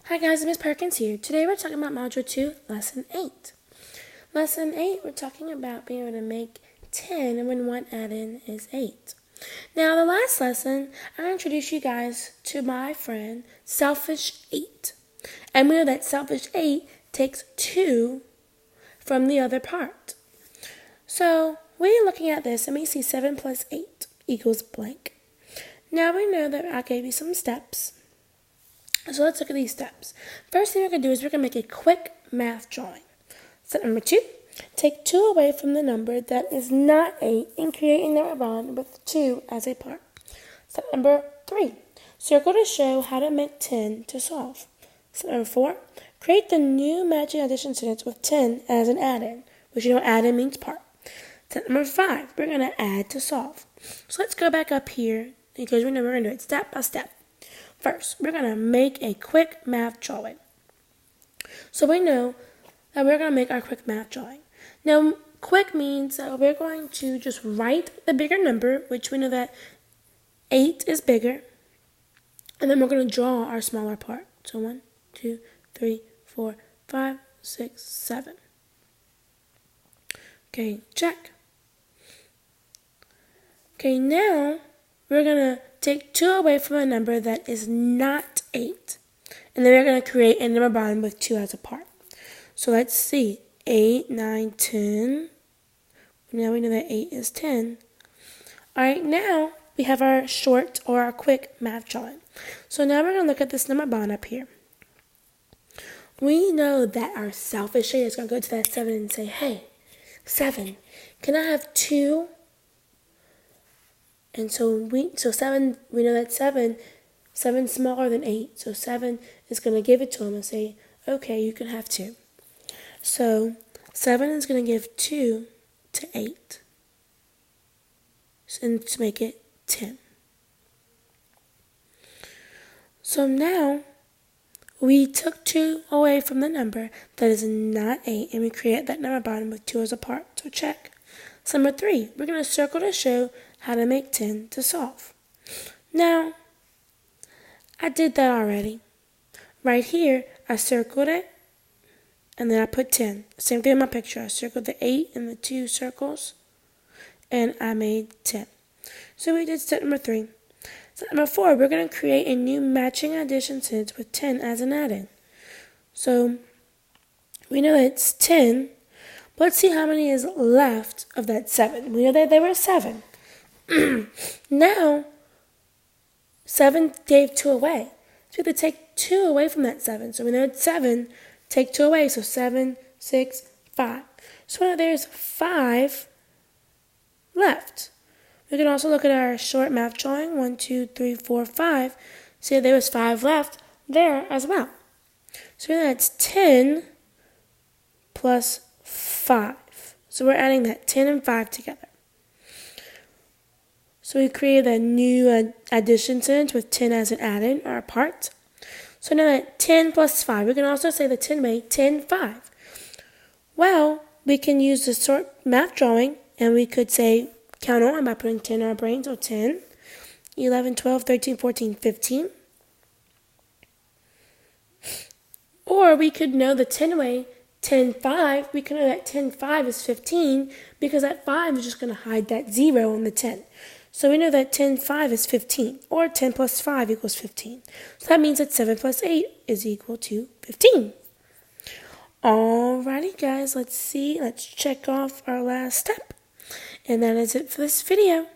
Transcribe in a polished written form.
Hi guys, Miss Perkins here. Today we're talking about Module 2, Lesson 8. Lesson 8, we're talking about being able to make 10 when one addend is 8. Now, the last lesson, I introduced you guys to my friend, Selfish 8. And we know that Selfish 8 takes 2 from the other part. So, we're looking at this and we see 7 plus 8 equals blank. Now we know that I gave you some steps. So let's look at these steps. First thing we're going to do is we're going to make a quick math drawing. Step number 2, take 2 away from the number that is not 8 and create a number bond with 2 as a part. Step number 3, circle to show how to make 10 to solve. Step number 4, create the new matching addition sentence with 10 as an addend, which you know addend means part. Step number 5, we're going to add to solve. So let's go back up here because we know we're going to do it step by step. First, we're going to make a quick math drawing. So we know that we're going to make our quick math drawing. Now, quick means that we're going to just write the bigger number, which we know that 8 is bigger, and then we're going to draw our smaller part. So 1, 2, 3, 4, 5, 6, 7. Okay, check. Okay, now we're going to take 2 away from a number that is not 8. And then we're going to create a number bond with 2 as a part. So let's see. 8, 9, 10. Now we know that 8 is 10. Alright, now we have our short or our quick math drawing. So now we're going to look at this number bond up here. We know that our selfish 8 is going to go to that 7 and say, hey, 7, can I have 2? And so 7, we know that 7 is smaller than 8. So 7 is going to give it to him and say, okay, you can have 2. So 7 is going to give 2 to 8. And to make it 10. So now we took 2 away from the number that is not 8 and we create that number bond with 2 as a part. So check. So number 3, we're going to circle to show how to make 10 to solve. Now, I did that already. Right here, I circled it, and then I put 10. Same thing in my picture. I circled the 8 in the 2 circles, and I made 10. So we did step number 3. Step number 4, we're going to create a new matching addition sentence with 10 as an addend. So we know that it's 10. Let's see how many is left of that 7. We know that there were 7. Now, 7 gave 2 away. So we have to take 2 away from that 7. So we know it's 7, take 2 away. So 7, 6, 5. So now there's 5 left. We can also look at our short math drawing. 1, 2, 3, 4, 5. See, there was 5 left there as well. So that's 10 plus 5. So we're adding that 10 and 5 together. So we created a new addition sentence with 10 as an addend, or a part. So now that 10 plus 5, we can also say the 10 way, 10, 5. Well, we can use the short math drawing, and we could say, count on by putting 10 in our brain. So 10, 11, 12, 13, 14, 15. Or we could know the 10 way, 10, 5. We can know that 10, 5 is 15, because that 5 is just going to hide that 0 on the 10. So we know that 10, 5 is 15, or 10 plus 5 equals 15. So that means that 7 plus 8 is equal to 15. Alrighty guys, let's check off our last step. And that is it for this video.